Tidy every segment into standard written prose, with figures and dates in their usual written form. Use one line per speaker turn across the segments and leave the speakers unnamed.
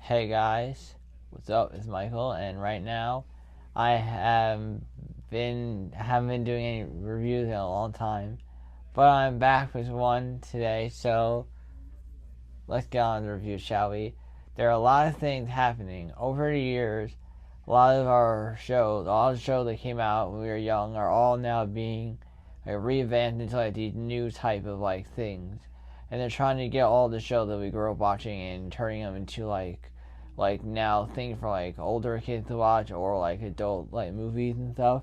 Hey guys, what's up? It's Michael, and right now I haven't been doing any reviews in a long time, but I'm back with one today. So let's get on the review, shall we? There are a lot of things happening over the years. A lot of our shows, all the shows that came out when we were young, are all now being revamped into these new type of things, and they're trying to get all the shows that we grew up watching and turning them into now things for older kids to watch or adult movies and stuff.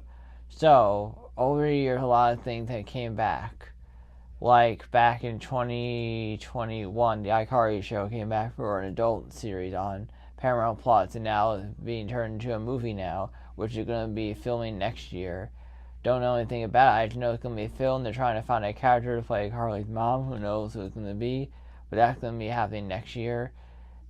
So over the years, a lot of things that came back. Like back in 2021, the iCarly show came back for an adult series on Paramount Plus, and now it's being turned into a movie now, which is going to be filming next year. Don't know anything about it. I just know it's going to be filmed. They're trying to find a character to play Carly's mom. Who knows who it's going to be, but that's going to be happening next year.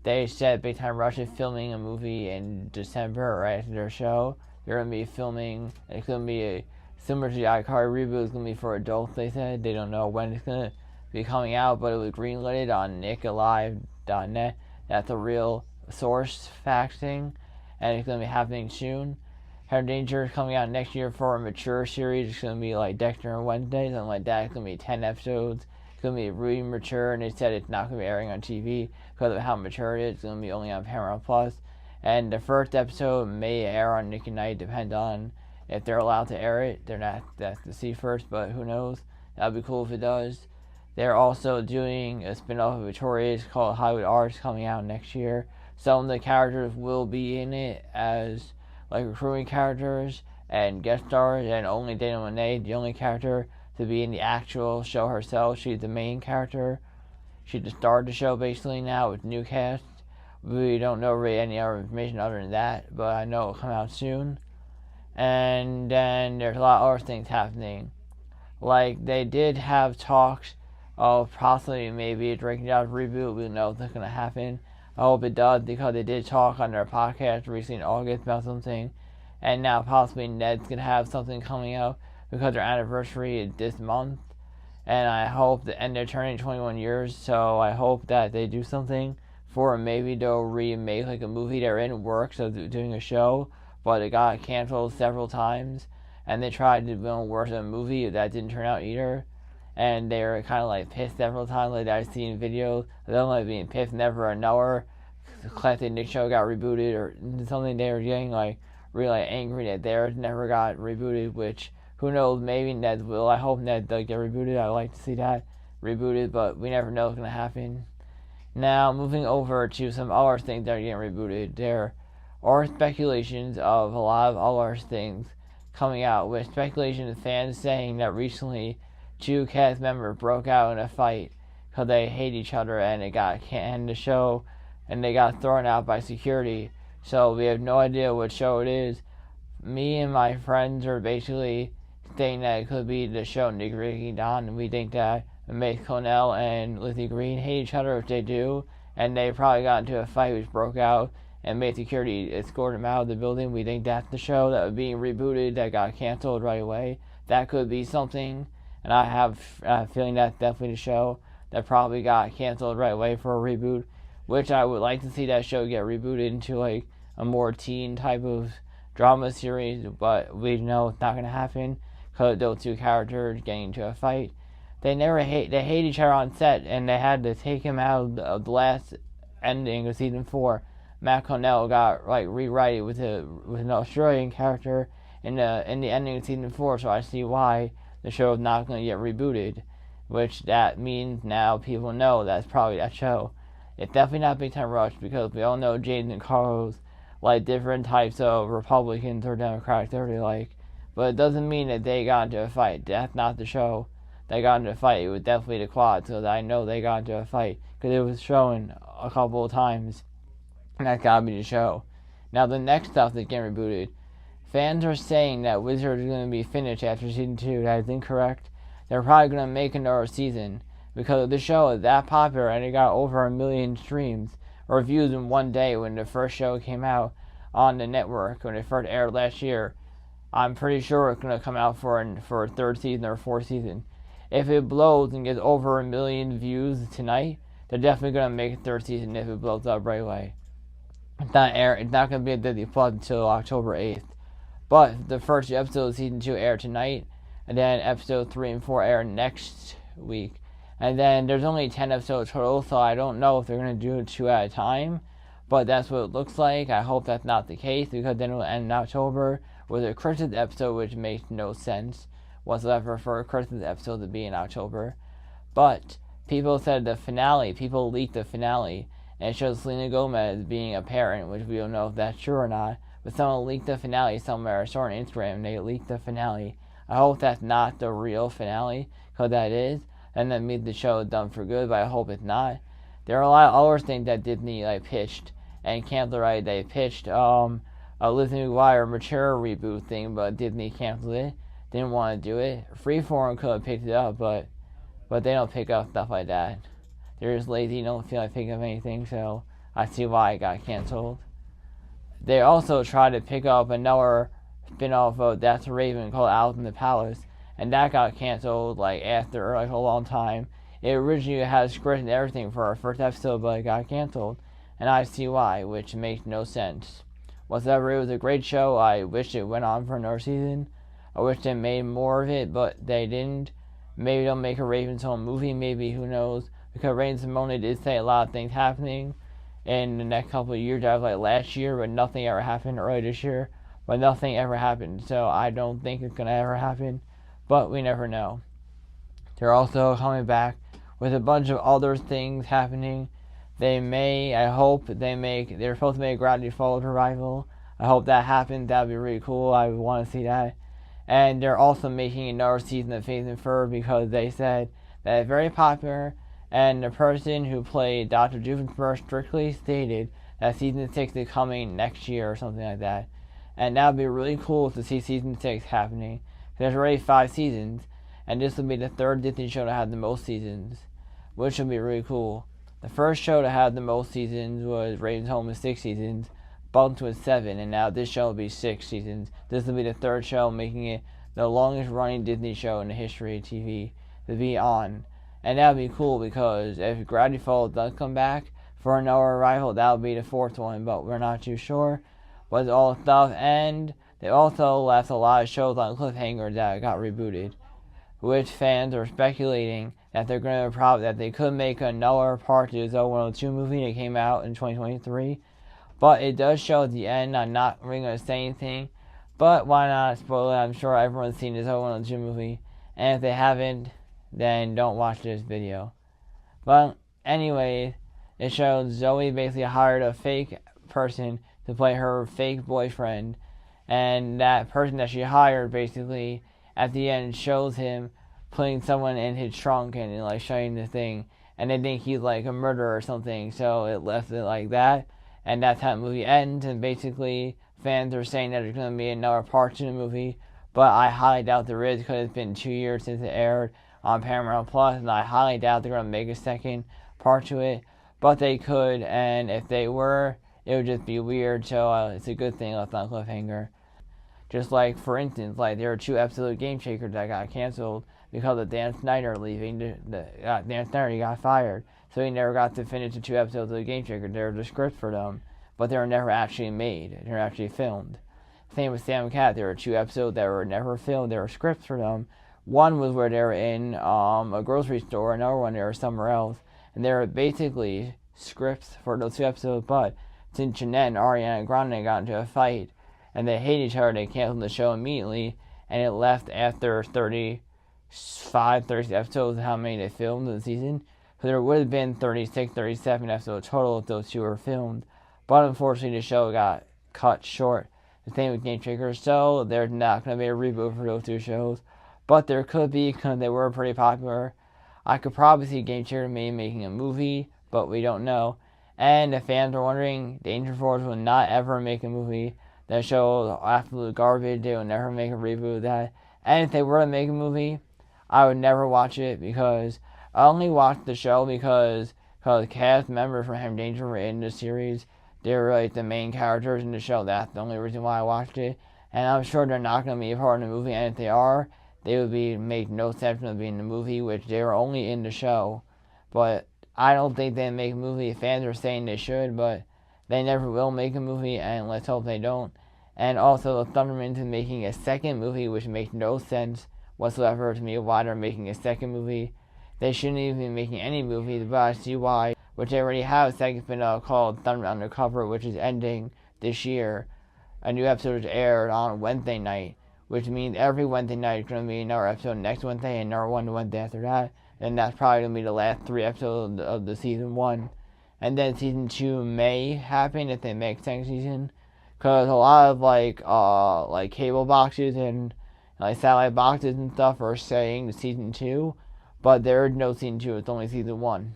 They said Big Time Rush is filming a movie in December right after their show. They're going to be filming. It's going to be similar to the iCarly reboot. It's going to be for adults, they said. They don't know when it's going to be coming out, but it was greenlit on nickalive.net. That's a real source fact thing, and it's going to be happening soon. Head Danger is coming out next year for a mature series. It's going to be like Dexter and Wednesday, something like that. It's going to be 10 episodes. It's going to be really mature, and they said it's not going to be airing on TV because of how mature it is. It's going to be only on Paramount Plus. And the first episode may air on Nick at Night, depend on if they're allowed to air it. They're not, that's to see first, but who knows. That would be cool if it does. They're also doing a spin-off of Victorious called Hollywood Arts coming out next year. Some of the characters will be in it as recruiting characters and guest stars, and only Dana Monet, the only character to be in the actual show herself. She's the main character. She's the star of the show basically now with new cast. We don't know really any other information other than that, but I know it'll come out soon. And then there's a lot of other things happening. They did have talks of possibly maybe a Drake and Josh reboot. We don't know if that's going to happen. I hope it does, because they did talk on their podcast recently in August about something, and now possibly Ned's going to have something coming out because their anniversary is this month, and I hope that, and they're turning 21 years, so I hope that they do something for them. Maybe they'll remake a movie they're in works of doing a show, but it got canceled several times, and they tried to build worse than a movie that didn't turn out either. And they were kind of pissed several times. I've seen videos of them being pissed. Never another classic Nick show got rebooted or something. They were getting really angry that theirs never got rebooted. Which who knows? Maybe Ned will. I hope Ned does get rebooted. I'd like to see that rebooted, but we never know what's gonna happen. Now moving over to some other things that are getting rebooted. There are speculations of a lot of other things coming out, with speculation of fans saying that recently two cast members broke out in a fight because they hate each other, and it got canned the show, and they got thrown out by security. So we have no idea what show it is. Me and my friends are basically saying that it could be the show Nick, Ricky, Don, and we think that Mace Connell and Lizzie Green hate each other, if they do, and they probably got into a fight which broke out and made security escort them out of the building. We think that's the show that was being rebooted that got canceled right away. That could be something. And I have a feeling that's definitely the show that probably got canceled right away for a reboot, which I would like to see that show get rebooted into a more teen type of drama series, but we know it's not going to happen because those two characters getting into a fight. They hate each other on set, and they had to take him out of the last ending of season 4. Matt Connell got rewritten with an Australian character in the ending of season 4, so I see why the show is not going to get rebooted, which that means now people know that's probably that show. It's definitely not Big Time Rush, because we all know James and Carlos different types of Republicans or Democrats they like, but it doesn't mean that they got into a fight. That's not the show. They got into a fight. It was definitely the Quad, so that I know they got into a fight because it was showing a couple of times, and that's gotta be the show. Now the next stuff that's getting rebooted. Fans are saying that Wizards is going to be finished after season 2. That is incorrect. They're probably going to make another season because the show is that popular, and it got over 1 million streams or views in one day when the first show came out on the network, when it first aired last year. I'm pretty sure it's going to come out for a third season or fourth season. If it blows and gets over 1 million views tonight, they're definitely going to make a third season if it blows up right away. It's not going to be a Disney Plus until October 8th. But the first episode of season 2 air tonight, and then episode 3 and 4 air next week. And then there's only 10 episodes total, so I don't know if they're going to do it 2 at a time. But that's what it looks like. I hope that's not the case, because then it will end in October with a Christmas episode, which makes no sense whatsoever for a Christmas episode to be in October. But people said people leaked the finale, and it shows Selena Gomez being a parent, which we don't know if that's true or not. But someone leaked the finale somewhere. I saw on Instagram, and they leaked the finale. I hope that's not the real finale, because that is, and that means the show is done for good, but I hope it's not. There are a lot of other things that Disney pitched and canceled. Right, they pitched a Lizzie McGuire mature reboot thing, but Disney canceled it. Didn't want to do it. Freeform could have picked it up, but they don't pick up stuff like that. They're just lazy, don't feel like picking up anything, so I see why it got canceled. They also tried to pick up another spin-off of That's a Raven called Alice in the Palace, and that got canceled after a long time. It originally had a script and everything for our first episode, but it got canceled, and I see why, which makes no sense whatsoever. It was a great show. I wish it went on for another season. I wish they made more of it, but they didn't. Maybe they'll make a Raven's Home movie, maybe, who knows, because Raven-Symoné did say a lot of things happening in the next couple of years. That was last year, but nothing ever happened. Early this year, but nothing ever happened, so I don't think it's going to ever happen, but we never know. They're also coming back with a bunch of other things happening. They're supposed to make a Gravity Falls revival. I hope that happens. That would be really cool. I would want to see that. And they're also making another season of Phineas and Ferb, because they said that it's very popular, and the person who played Dr. Doofenshmirtz strictly stated that season 6 is coming next year or something like that. And that would be really cool to see season 6 happening. There's already 5 seasons, and this will be the third Disney show to have the most seasons, which will be really cool. The first show to have the most seasons was Raven's Home with 6 seasons, bumped with 7, and now this show will be 6 seasons. This will be the third show, making it the longest running Disney show in the history of TV to be on. And that would be cool, because if Gravity Falls does come back for another revival, that would be the 4th one, but we're not too sure. But all stuff, and they also left a lot of shows on cliffhanger that got rebooted, which fans are speculating that they're going to that they could make another part to the Zoe 102 movie that came out in 2023. But it does show at the end. I'm not really going to say anything, but why not spoil it? I'm sure everyone's seen the Zoe 102 movie, and if they haven't, then don't watch this video. But anyway, it shows Zoe basically hired a fake person to play her fake boyfriend, and that person that she hired basically at the end shows him putting someone in his trunk and showing the thing, and they think he's a murderer or something, so it left it like that, and that's how the movie ends. And basically fans are saying that there's going to be another part to the movie, but I highly doubt there is, because it's been 2 years since it aired on Paramount Plus, and I highly doubt they're going to make a second part to it, but they could, and if they were, it would just be weird, so it's a good thing left on cliffhanger. Just for instance, there were 2 episodes of Game Changer that got canceled because of Dan Snyder leaving. Dan Snyder, he got fired, so he never got to finish the 2 episodes of Game Changer. There were the scripts for them, but they were never actually made. They were actually filmed. Same with Sam and Cat. There were 2 episodes that were never filmed. There were scripts for them. One was where they were in a grocery store. Another one they were somewhere else. And there were basically scripts for those 2 episodes, but since Jeanette and Ariana Grande got into a fight and they hate each other, they canceled the show immediately, and it left after 30 episodes, how many they filmed in the season. So there would have been 36, 37 episodes total if those 2 were filmed. But unfortunately, the show got cut short. The same with Game Changer, so there's not going to be a reboot for those 2 shows. But there could be, because they were pretty popular. I could probably see Game Changer making a movie, but we don't know. And if fans are wondering, Danger Force will not ever make a movie. That show is absolute garbage. They will never make a reboot of that. And if they were to make a movie, I would never watch it, because I only watched the show because cast members from Hem Danger were in the series. They were the main characters in the show. That's the only reason why I watched it. And I'm sure they're not going to be a part of the movie. And if they are, they would make no sense of being in the movie, which they were only in the show. But I don't think they make a movie. Fans are saying they should, but they never will make a movie, and let's hope they don't. And also, the Thundermans is making a second movie, which makes no sense whatsoever to me why they're making a second movie. They shouldn't even be making any movies, but I see why, which they already have a second spin-off called Thunder Undercover, which is ending this year. A new episode is aired on Wednesday night, which means every Wednesday night is going to be another episode next Wednesday and another one the Wednesday after that. And that's probably going to be the last 3 episodes of the season 1. And then season 2 may happen if they make second season. Because a lot of like cable boxes and like satellite boxes and stuff are saying season 2. But there is no season 2, it's only season 1.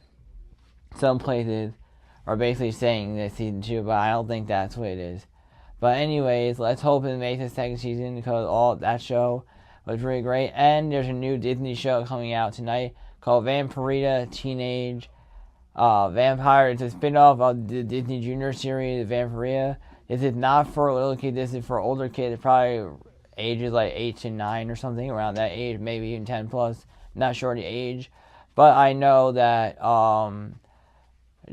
Some places are basically saying that season 2, but I don't think that's what it is. But anyways, let's hope it makes a second season because all that show was really great. And there's a new Disney show coming out tonight called Vampirita Teenage Vampire. It's a spin-off of the Disney Junior series, Vampirita. This is not for little kids, this is for older kids, probably ages like 8 to 9 or something, around that age, maybe even 10 plus. Not sure the age. But I know that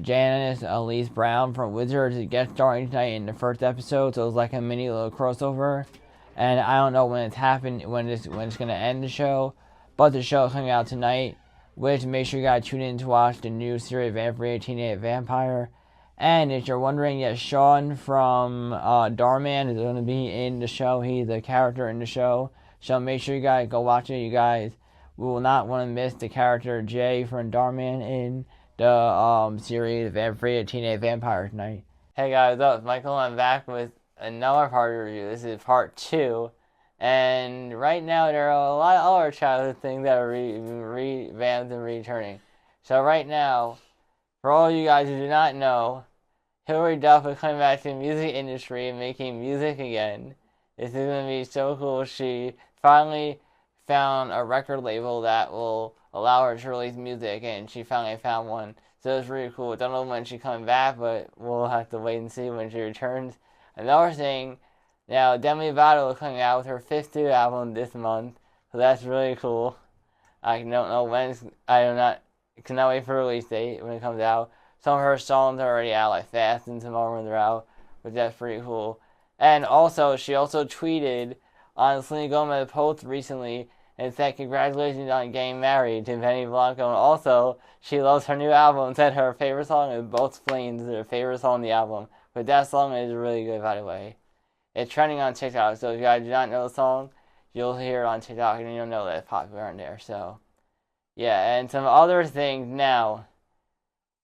Janice Elise Brown from Wizards is guest starring tonight in the first episode, so it's like a mini little crossover. And I don't know when it's happened, when it's gonna end the show, but the show is coming out tonight. Which make sure you guys tune in to watch the new series Vampire Teenage Vampire. And if you're wondering, yes, Sean from Darman is going to be in the show. He's a character in the show, so make sure you guys go watch it. You guys will not want to miss the character Jay from Darman in the series Vampire Teenage Vampire tonight. Hey guys, what's up? Michael. I'm back with another part of the review. This is part 2. And right now there are a lot of other childhood things that are revamped and returning. So right now, for all you guys who do not know, Hilary Duff is coming back to the music industry and making music again. This is going to be so cool. She finally found a record label that will allow her to release music, and she finally found one. So it's really cool. Don't know when she's coming back, but we'll have to wait and see when she returns. Another thing, now Demi Lovato is coming out with her 5th studio album this month, so that's really cool. I don't know when. Cannot wait for release date when it comes out. Some of her songs are already out, like Fast and some of them are out, which that's pretty cool. And also, she also tweeted on Selena Gomez post recently and said congratulations on getting married to Benny Blanco. And also, she loves her new album and said her favorite song is Both Flames, her favorite song on the album. But that song is really good, by the way. It's trending on TikTok, so if you guys do not know the song, you'll hear it on TikTok and you'll know that it's popular on there. So, yeah, and some other things now.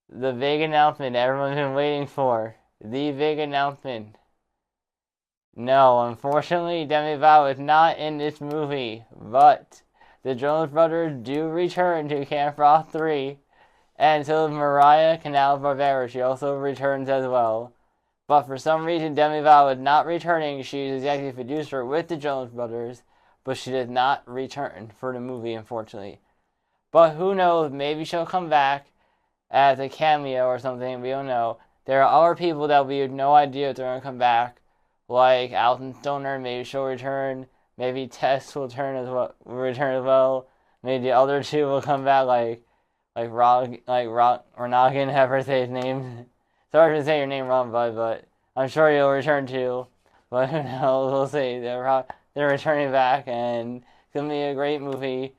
The big announcement everyone's been waiting for. The big announcement. No, unfortunately, Demi Lovato is not in this movie, but the Jonas Brothers do return to Camp Rock 3, and so Mariah Canal-Barbera, she also returns as well. But for some reason, Demi Lovato is not returning. She's executive producer with the Jonas Brothers, but she does not return for the movie, unfortunately. But who knows, maybe she'll come back as a cameo or something, we don't know. There are other people that we have no idea if they're going to come back, like Alton Stoner, maybe she'll return, maybe Tess will return as well, maybe the other two will come back, like Ronagin, have her say his name. Sorry to say your name wrong, bud, but I'm sure you'll return too. But who knows, we'll see. They're returning back, and it's going to be a great movie.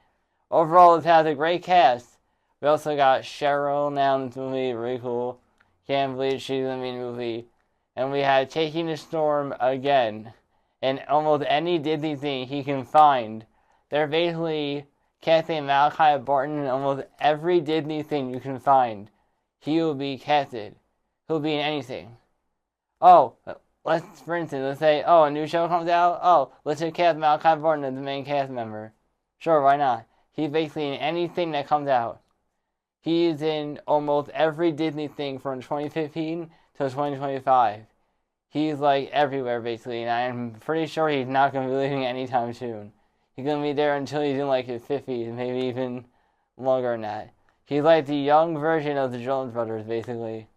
Overall, it has a great cast. We also got Cheryl now in this movie, really cool. Can't believe she's going to be in the movie. And we had Taking the Storm again. And almost any Disney thing he can find. They're basically casting Malachi Barton in almost every Disney thing you can find. He will be casted. He'll be in anything. Oh, for instance, let's say, a new show comes out. Oh, let's just cast Malachi Barton as the main cast member. Sure, why not? He's basically in anything that comes out. He's in almost every Disney thing from 2015 to 2025. He's like everywhere basically, and I'm pretty sure he's not going to be leaving anytime soon. He's going to be there until he's in like his 50s, maybe even longer than that. He's like the young version of the Jonas Brothers, basically.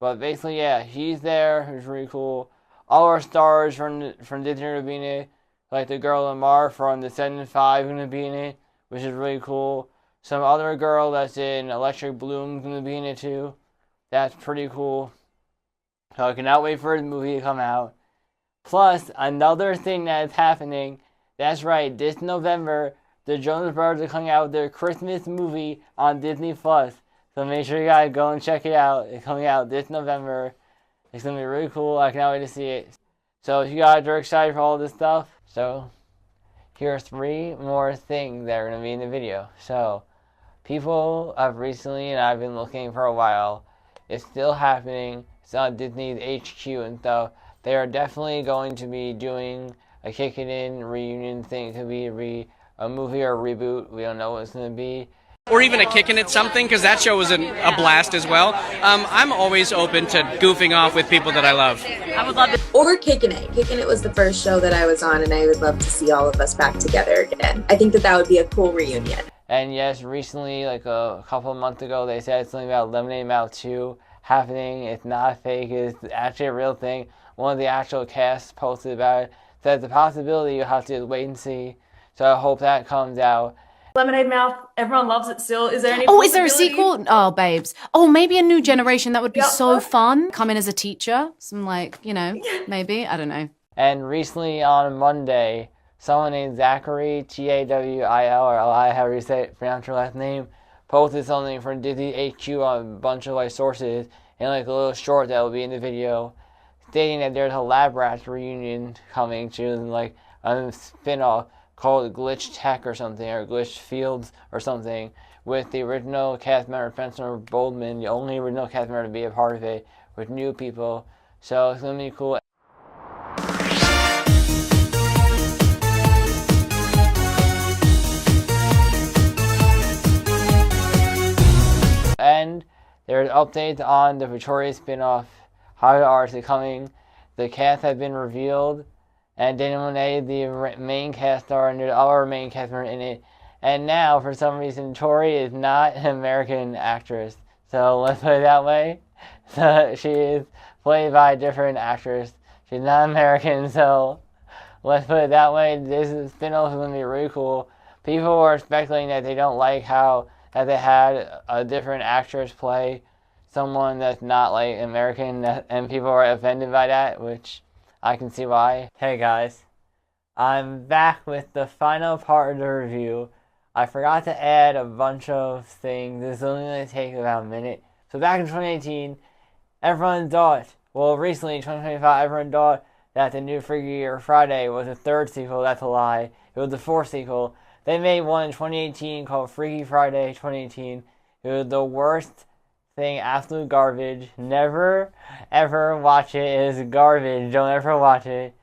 But basically, yeah, he's there. It's really cool. All our stars from Disney are going to be in it. Like the girl Lamar from The 7 5 going to be in it, which is really cool. Some other girl that's in Electric Bloom is going to be in it too. That's pretty cool. So I cannot wait for the movie to come out. Plus, another thing that is happening, that's right, this November, the Jonas Brothers are coming out with their Christmas movie on Disney+. So make sure you guys go and check it out. It's coming out this November. It's going to be really cool. I cannot wait to see it. So if you guys are excited for all this stuff, so here are 3 more things that are going to be in the video. So people have recently, and I've been looking for a while, it's still happening. It's on Disney's HQ and stuff. They are definitely going to be doing a Kick It In reunion thing. It could be a movie or a reboot. We don't know what it's going to be.
Or even a Kickin' It something, because that show was a blast as well. I'm always open to goofing off with people that I love.
I would love it. Or Kickin' It. Kickin' It was the first show that I was on, and I would love to see all of us back together again. I think that would be a cool reunion.
And yes, recently, like a couple of months ago, they said something about Lemonade Mouth 2 happening. It's not fake. It's actually a real thing. One of the actual casts posted about it. Said it's a possibility. You have to wait and see. So I hope that comes out.
Lemonade Mouth, everyone loves it still. Is there any
is there a sequel? Oh, babes. Oh, maybe a new generation. That would be so fun. Come in as a teacher. Some maybe. I don't know.
And recently on Monday, someone named Zachary, Tawil, or Eli, however you pronounce your last name, posted something from Disney HQ on a bunch of sources and a little short that will be in the video, stating that there's a Lab Rats reunion coming soon, a spin-off called Glitch Tech or something, or Glitch Fields or something, with the original cast member Spencer Boldman, the only original cast member to be a part of it, with new people. So it's going to be cool. And there's updates on the Victoria spin-off, How to Arts is coming. The cast has been revealed. And Daniel Monet, the main cast star, and there's other main cast member in it. And now, for some reason, Tori is not an American actress. So let's put it that way. So she is played by a different actress. She's not American, so let's put it that way. This spin-off is going to be really cool. People are speculating that they don't like how that they had a different actress play someone that's not American, and people are offended by that, which I can see why. Hey guys, I'm back with the final part of the review. I forgot to add a bunch of things. This is only going to take about a minute. So back in 2018, everyone thought, well recently in 2025, everyone thought that the new Freaky Friday was the 3rd sequel. That's a lie. It was the 4th sequel. They made one in 2018 called Freaky Friday 2018. It was the worst thing, absolute garbage. Never ever watch it. It is garbage. Don't ever watch it.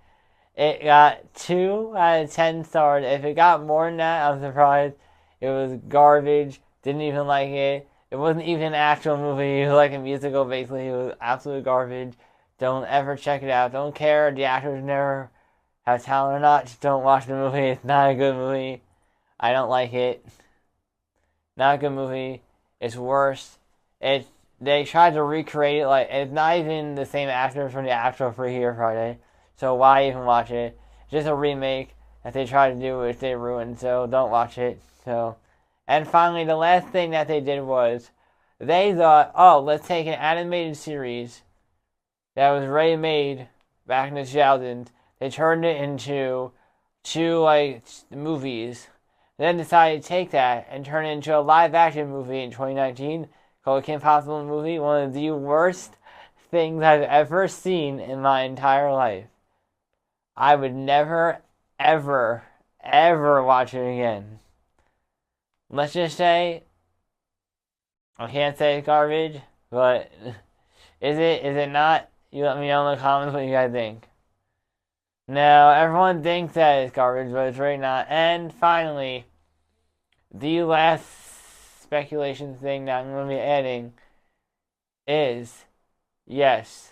It got 2 out of 10 stars. If it got more than that, I'm surprised. It was garbage. Didn't even like it. It wasn't even an actual movie. It was like a musical, basically. It was absolute garbage. Don't ever check it out. Don't care if the actors never have talent or not. Just don't watch the movie. It's not a good movie. I don't like it. Not a good movie. It's worse. They tried to recreate it, it's not even the same actors from the actual Freaky Friday, so why even watch it? It's just a remake that they tried to do, which they ruined, so don't watch it. And finally, the last thing that they did was, they thought, oh, let's take an animated series that was already made back in the 2000s, they turned it into 2, movies, then decided to take that and turn it into a live-action movie in 2019, called Kim Possible movie, one of the worst things I've ever seen in my entire life. I would never, ever, ever watch it again. Let's just say, I can't say it's garbage, but is it not? You let me know in the comments what you guys think. Now, everyone thinks that it's garbage, but it's really not. And finally, the last speculation thing that I'm going to be adding is, yes,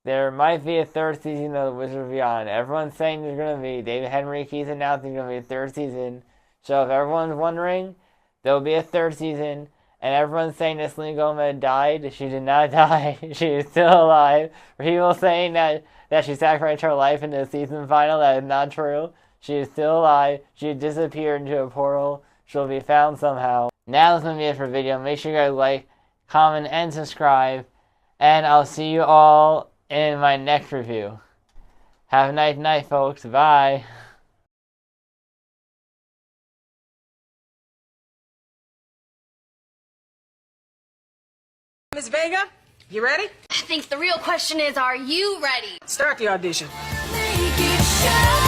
there might be a 3rd season of The Wizard of Beyond. Everyone's saying there's going to be. David Henry keeps announcing there's going to be a 3rd season. So if everyone's wondering, there will be a 3rd season. And everyone's saying that Selena Gomez died. She did not die. She is still alive. People saying that she sacrificed her life in the season final. That is not true. She is still alive. She disappeared into a portal. She'll be found somehow. Now that's going to be it for the video. Make sure you guys like, comment, and subscribe. And I'll see you all in my next review. Have a nice night, folks. Bye.
Miss Vega, you ready?
I think the real question is, are you ready?
Start the audition.
Make it show.